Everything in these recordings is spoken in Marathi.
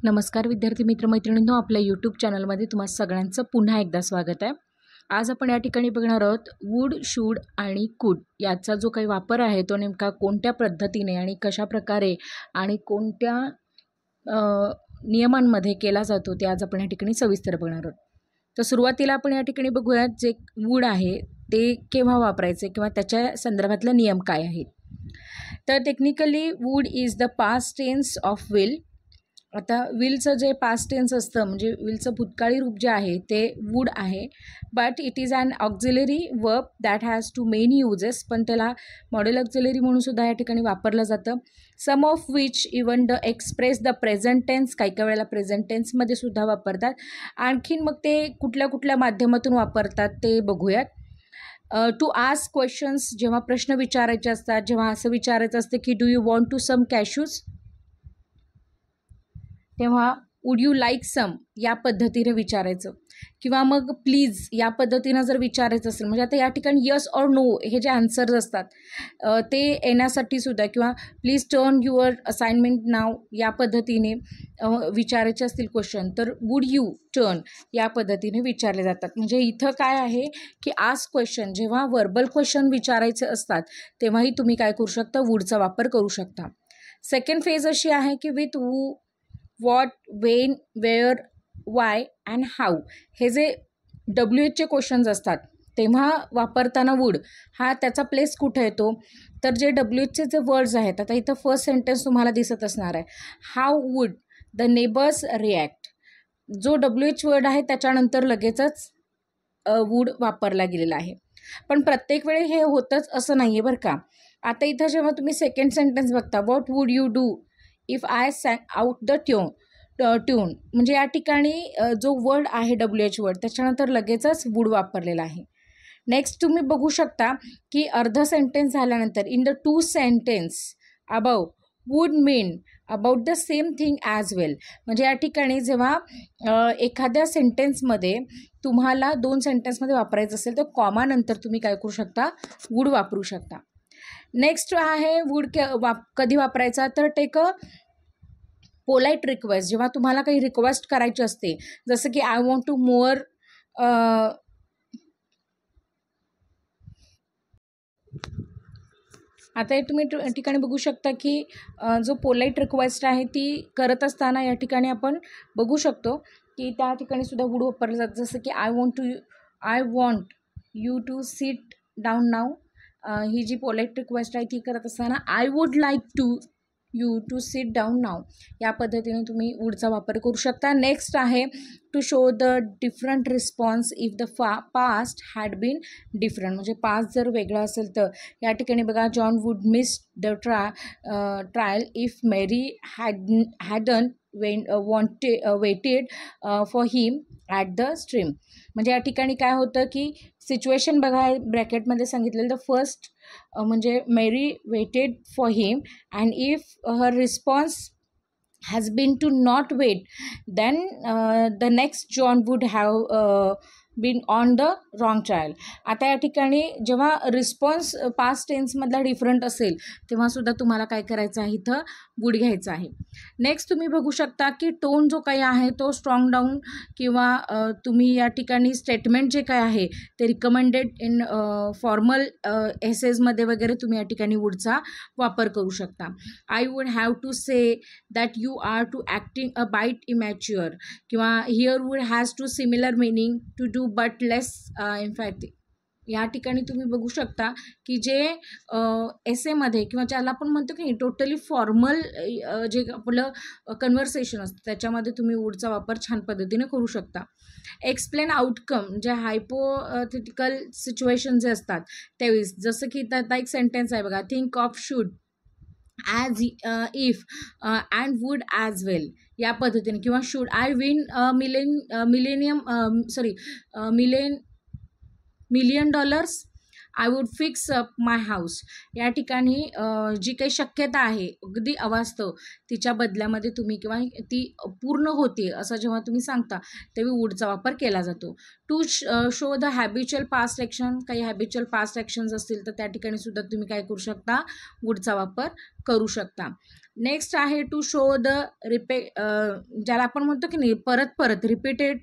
नमस्कार विद्यार्थी मित्रमैत्रिणींनो, आपल्या यूट्यूब चॅनलमध्ये तुम्हा सगळ्यांचं पुन्हा एकदा स्वागत आहे. आज आपण या ठिकाणी बघणार आहोत वूड, शूड आणि कुड याचा जो काही वापर आहे तो नेमका कोणत्या पद्धतीने आणि कशा प्रकारे आणि कोणत्या नियमांमध्ये केला जातो ते आज आपण या ठिकाणी सविस्तर बघणार आहोत. तर सुरुवातीला आपण या ठिकाणी बघूयात जे वूड आहे ते केव्हा वापरायचे किंवा त्याच्या संदर्भातले नियम काय आहेत. तर technically would is the past tense of will. आता विलचं जे पास्ट टेन्स असतं म्हणजे विलचं भूतकाळी रूप जे आहे ते वूड आहे, but it is an auxiliary verb that has too many uses. पण त्याला मॉडेल ऑक्झिलरी म्हणून सुद्धा या ठिकाणी वापरलं जातं. Some of which even the express the present tense, काही काही वेळेला प्रेझेंट टेन्समध्ये सुद्धा वापरतात. आणखीन मग ते कुठल्या कुठल्या माध्यमातून वापरतात ते बघूयात. टू आस्क क्वेश्चन्स, जेव्हा प्रश्न विचारायचे असतात, जेव्हा असं विचारायचं असतं की do you want to some cashews, तेव्हा वूड यू लाईक सम या पद्धतीने विचारायचं. किंवा मग प्लीज या पद्धतीनं जर विचारायचं असेल, म्हणजे आता या ठिकाणी यस ऑर नो हे जे आन्सर्स असतात ते येण्यासाठी सुद्धा, किंवा please turn your assignment now या पद्धतीने विचारायचे असतील क्वेश्चन तर वूड यू टर्न या पद्धतीने विचारले जातात. म्हणजे इथं काय आहे की आस्क क्वेश्चन, जेव्हा वर्बल क्वेश्चन विचारायचे असतात तेव्हाही तुम्ही काय करू शकता, वूडचा वापर करू शकता. सेकंड फेज अशी आहे की with who, what, when, where, why and how हे जे WHचे क्वेश्चन्स असतात तेव्हा वापरताना वूड हा त्याचा प्लेस कुठे येतो, तर जे WHचे जे वर्ड्स आहेत, आता इथं फर्स्ट सेंटेन्स तुम्हाला दिसत असणार आहे, how would the neighbours react. जो WH वर्ड आहे त्याच्यानंतर लगेचच वूड वापरला गेलेला आहे. पण प्रत्येक वेळी हे होतंच असं नाही आहे बरं का. आता इथं जेव्हा तुम्ही सेकंड सेंटेन्स बघता, what would you do if I sang out the tune, म्हणजे या ठिकाणी जो वर्ड आहे WH वर्ड त्याच्यानंतर लगेचच वूड वापरलेला आहे. नेक्स्ट तुम्ही बघू शकता की अर्ध सेंटेन्स झाल्यानंतर in the two sentence above would mean about the same thing as well. म्हणजे या ठिकाणी जेव्हा एखाद्या सेंटेन्समध्ये तुम्हाला दोन सेंटेन्समध्ये वापरायचं असेल तर कॉमानंतर तुम्ही काय करू शकता, वूड वापरू शकता. नेक्स्ट आहे वूड कधी वापरायचा, तर टेक अ पोलाईट रिक्वेस्ट, जेव्हा तुम्हाला काही रिक्वेस्ट करायची असते, जसं की आय वॉन्ट टू मोअर, आता तुम्ही ठिकाणी बघू शकता की जो पोलाईट रिक्वेस्ट आहे ती करत असताना या ठिकाणी आपण बघू शकतो की त्या ठिकाणी सुद्धा वूड वापरलं जातं. जसं की I want you to sit down now, ही जी पोलाईट रिक्वेस्ट आहे ती करत असताना I would like to you to sit down now या पद्धतीने तुम्ही वूडचा वापर करू शकता. नेक्स्ट आहे to show the different response if the past had been different, म्हणजे पास्ट जर वेगळा असेल तर या ठिकाणी बघा, John would miss the trial if Mary hadn't waited for him at the stream. म्हणजे या ठिकाणी काय होतं की सिच्युएशन बघा, ब्रॅकेटमध्ये सांगितलेलं द फर्स्ट म्हणजे Mary waited for him and if her response has been to not wait, then the next John would have been on the wrong trial. आता या ठिकाणी जेव्हा रिस्पॉन्स पास्ट टेन्समधला डिफरंट असेल तेव्हा सुद्धा तुम्हाला काय करायचं आहे, इथं वूड घ्यायचं आहे. नेक्स्ट तुम्ही बघू शकता की टोन जो काही आहे तो स्ट्रॉंग डाऊन, किंवा तुम्ही या ठिकाणी स्टेटमेंट जे काय आहे ते रिकमेंडेड इन फॉर्मल एसेजमध्ये वगैरे तुम्ही या ठिकाणी वूडचा वापर करू शकता. I would have to say that you are too acting a bit immature, किंवा here would has to similar meaning to do but less effective. या ठिकाणी तुम्ही बघू शकता की जे एसेमध्ये किंवा ज्याला आपण म्हणतो की टोटली फॉर्मल जे आपलं कन्व्हर्सेशन असतं त्याच्यामध्ये तुम्ही वूडचा वापर छान पद्धतीने करू शकता. एक्सप्लेन आउटकम, जे हायपोथेटिकल सिच्युएशन जे असतात त्यावेळेस, जसं की आता एक सेंटेन्स आहे बघा, think of should as if and would as well या पद्धतीने, किंवा should I win $1 million I would fix up my house. या ठिकाणी जी काही शक्यता आहे अगदी अवास्तव तिच्या बदल्यामध्ये तुम्ही किंवा ती पूर्ण होते असं जेव्हा तुम्ही सांगता तेव्हा वूडचा वापर केला जातो. To show the habitual past action, काही हॅबिच्युअल पास्ट ॲक्शन्स असतील तर त्या ठिकाणी सुद्धा तुम्ही काय करू शकता, वूडचा वापर करू शकता. नेक्स्ट आहे टू शो द ज्याला आपण म्हणतो की नाही परत परत रिपीटेड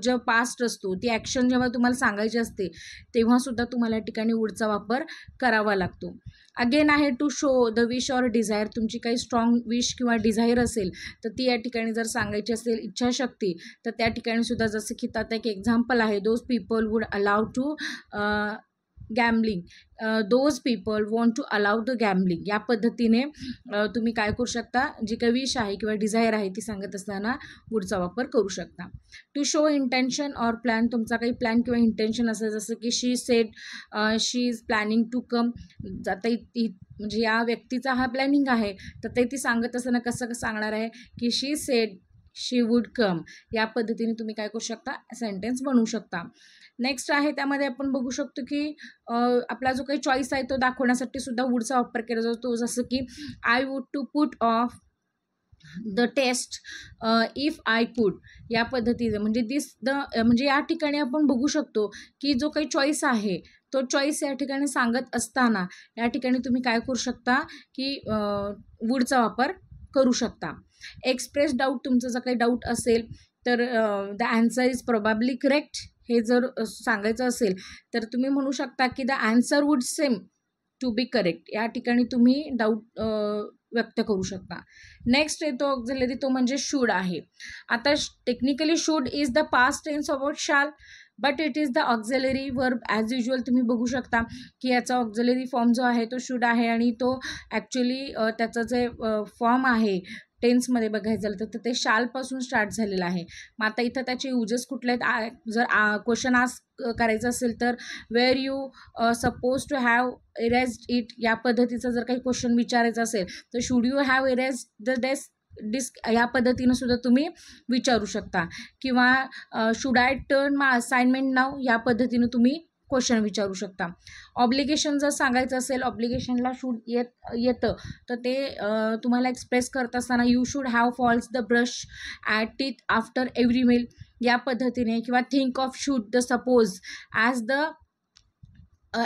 जो पास्ट असतो ती ॲक्शन जेव्हा तुम्हाला सांगायची असते तेव्हा सुद्धा तुम्हाला या ठिकाणी वूडचा वापर करावा लागतो. अगेन आहे to show the wish or desire. तुमची काही स्ट्रॉंग विश किंवा डिझायर असेल तर ती या ठिकाणी जर सांगायची असेल इच्छाशक्ती तर त्या ठिकाणी सुद्धा जसं की त्यात एक एक्झाम्पल आहे, those people would allow to gambling, those people want to allow the gambling. या पद्धतीने तुम्ही काय करू शकता, जी काही विश आहे किंवा डिझायर आहे ती सांगत असताना वूडचा वापर करू शकता. To show intention or plan. तुमचा काही प्लॅन किंवा इंटेन्शन असेल जसं की she said she is planning to come. आता म्हणजे या व्यक्तीचा हा प्लॅनिंग आहे तर ते ती सांगत असताना कसं सांगणार आहे की शी सेड शी वूड कम. या पद्धतीने तुम्ही काय करू शकता, सेंटेन्स बनवू शकता. नेक्स्ट आहे त्यामध्ये आपण बघू शकतो की आपला जो काही चॉईस आहे तो दाखवण्यासाठी सुद्धा वूडचा वापर केला जातो. जसं की I would to put off the test if I could. या पद्धतीने म्हणजे या ठिकाणी आपण बघू शकतो की जो काही चॉईस आहे तो चॉईस या ठिकाणी सांगत असताना या ठिकाणी तुम्ही काय करू शकता की वूडचा वापर करू शकता. Express doubt. तुमचं जर काही डाऊट असेल तर the answer is probably correct हे जर सांगायचं असेल तर तुम्ही म्हणू शकता की the answer would seem to be correct. या ठिकाणी तुम्ही डाऊट व्यक्त करू शकता. नेक्स्ट येतो ऑक्झिलरी, तो म्हणजे शूड आहे. आता technically should is the past tense of shall but it is the auxiliary verb as usual. तुम्ही बघू शकता की याचा ऑक्झिलरी फॉर्म जो आहे तो शूड आहे आणि तो ॲक्च्युली त्याचं जे फॉर्म आहे टेन्समध्ये बघायचं झालं तर ते शालपासून स्टार्ट झालेलं आहे. मग आता इथं त्याचे युजेस कुठले आहेत, जर क्वेश्चन आस्क करायचं असेल तर were you suppose to have erased it. या पद्धतीचा जर काही क्वेश्चन विचारायचा असेल तर should you have erased the disk या पद्धतीनं सुद्धा तुम्ही विचारू शकता. किंवा should I turn my assignment now या पद्धतीनं तुम्ही क्वेश्चन विचारू शकता. ऑब्लिगेशन जर सांगायचं असेल, ऑब्लिगेशनला शूड येतं तर ते तुम्हाला एक्सप्रेस करत असताना you should have falls the brush at teeth after every meal या पद्धतीने. किंवा think of should the suppose as the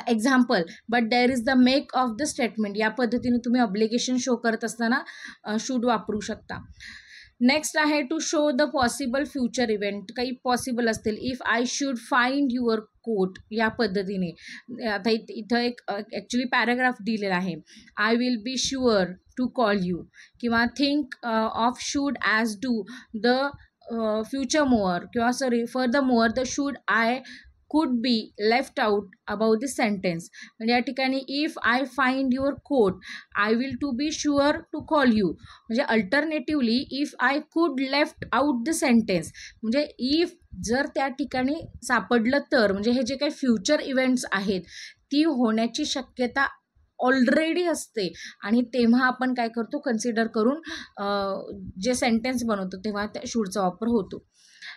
example but there is the make of the statement. या पद्धतीने तुम्ही ऑब्लिगेशन शो करत असताना शूड वापरू शकता. नेक्स्ट आहे to show the possible future event. काही पॉसिबल असतील, if I should find your coat या पद्धतीने. आता इथं एक ॲक्च्युली पॅराग्राफ दिलेला आहे, I will be sure to call you. किंवा think of should as do the future more किंवा furthermore the should I could be left out about this sentence. म्हणजे या ठिकाणी if I find your coat I will to be sure to call you. म्हणजे alternatively if I could left out the sentence. म्हणजे इफ जर त्या ठिकाणी सापडलं तर म्हणजे हे जे काही फ्युचर इव्हेंट्स आहेत ती होण्याची शक्यता ऑलरेडी असते आणि तेव्हा आपण काय करतो, कन्सिडर करून जे सेंटेन्स बनवतो तेव्हा त्या शूडचा वापर होतो.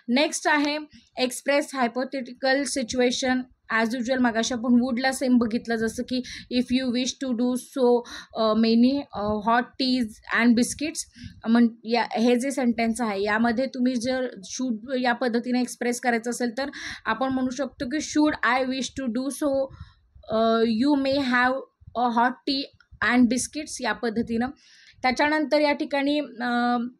नेक्स्ट आहे express hypothetical situation. As usual मगाशी आपण वूडला सेम बघितलं, जसं की if you wish to do so many hot teas and biscuits. हे जे सेंटेन्स आहे यामध्ये तुम्ही जर शूड या पद्धतीने एक्सप्रेस करायचं असेल तर आपण म्हणू शकतो की should I wish to do so you may have a hot tea and biscuits या पद्धतीनं. त्याच्यानंतर या ठिकाणी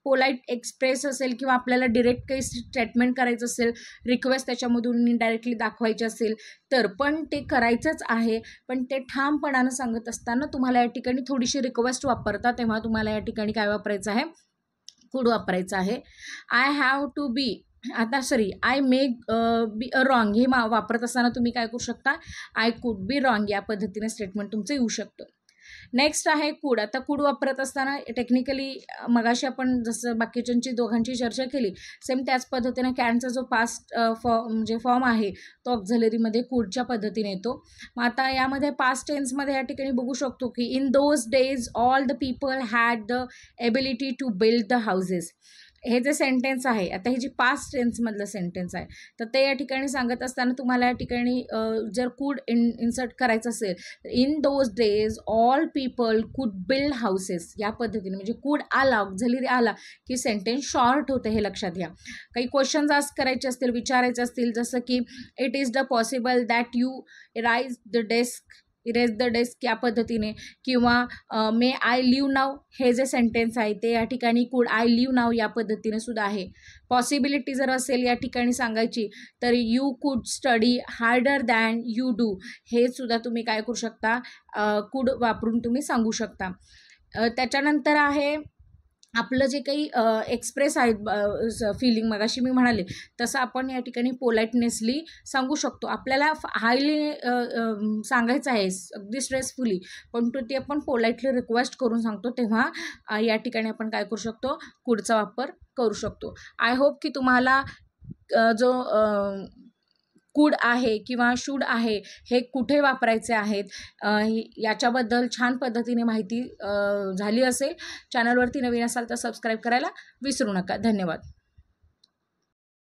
पोलाईट एक्सप्रेस असेल किंवा आपल्याला डिरेक्ट काही स्टेटमेंट करायचं असेल, रिक्वेस्ट त्याच्यामधून इनडायरेक्टली दाखवायची असेल तर पण ते करायचंच आहे. पण ते ठामपणानं सांगत असताना तुम्हाला या ठिकाणी थोडीशी रिक्वेस्ट वापरता तेव्हा तुम्हाला या ठिकाणी काय वापरायचं आहे, कुड वापरायचं आहे. I have to be I may be a wrong हे वापरत असताना तुम्ही काय करू शकता, आय कुड बी रॉंग या पद्धतीने स्टेटमेंट तुमचं येऊ शकतं. नेक्स्ट आहे कुड. आता कुड वापरत असताना टेक्निकली मगाशी आपण जसं बाकीच्यांची दोघांची चर्चा केली सेम त्याच पद्धतीने कॅनचा जो पास्ट म्हणजे फॉर्म आहे तो ऑक्झिलरीमध्ये कुडच्या पद्धतीने येतो. मग आता यामध्ये पास्ट टेन्समध्ये या ठिकाणी बघू शकतो की in those days all the people had the ability to build the houses. हे जे सेंटेन्स आहे, आता हे जी पास्ट टेन्समधलं सेंटेन्स आहे, तर ते या ठिकाणी सांगत असताना तुम्हाला या ठिकाणी जर कुड इन्सर्ट करायचं असेल तर in those days all people कुड बिल्ड हाऊसेस या पद्धतीने, म्हणजे कुड आला, ऑक्झिलरी आला की सेंटेन्स शॉर्ट होते, हे लक्षात घ्या. काही क्वेश्चन्स आस्क करायचे असतील, विचारायचे असतील, जसं की it is the possible that you erase the desk या पद्धतीने, किंवा मे आय लिव्ह नाव हे जे सेंटेन्स आहे ते या ठिकाणी कुड आय लिव्ह नाव या पद्धतीने सुद्धा आहे. पॉसिबिलिटी जर असेल या ठिकाणी सांगायची तर यू कुड study harder than you do, हे सुद्धा तुम्ही काय करू शकता, कुड वापरून तुम्ही सांगू शकता. त्याच्यानंतर आहे आपलं जे काही एक्सप्रेस आहेत फिलिंग, मगाशी मी म्हणाले तसं आपण या ठिकाणी पोलाइटनेसली सांगू शकतो. आपल्याला हायली सांगायचं आहे अगदी स्ट्रेसफुली, पण ते आपण पोलाइटली रिक्वेस्ट करून सांगतो, तेव्हा या ठिकाणी आपण काय करू शकतो, कुडचा वापर करू शकतो. आय होप की तुम्हाला जो कुड आहे किंवा शूड आहे हे कुठे वापरायचे आहेत याच्याबद्दल छान पद्धतीने माहिती झाली असेल. चॅनलवरती नवीन असाल तर सबस्क्राईब करायला विसरू नका. धन्यवाद.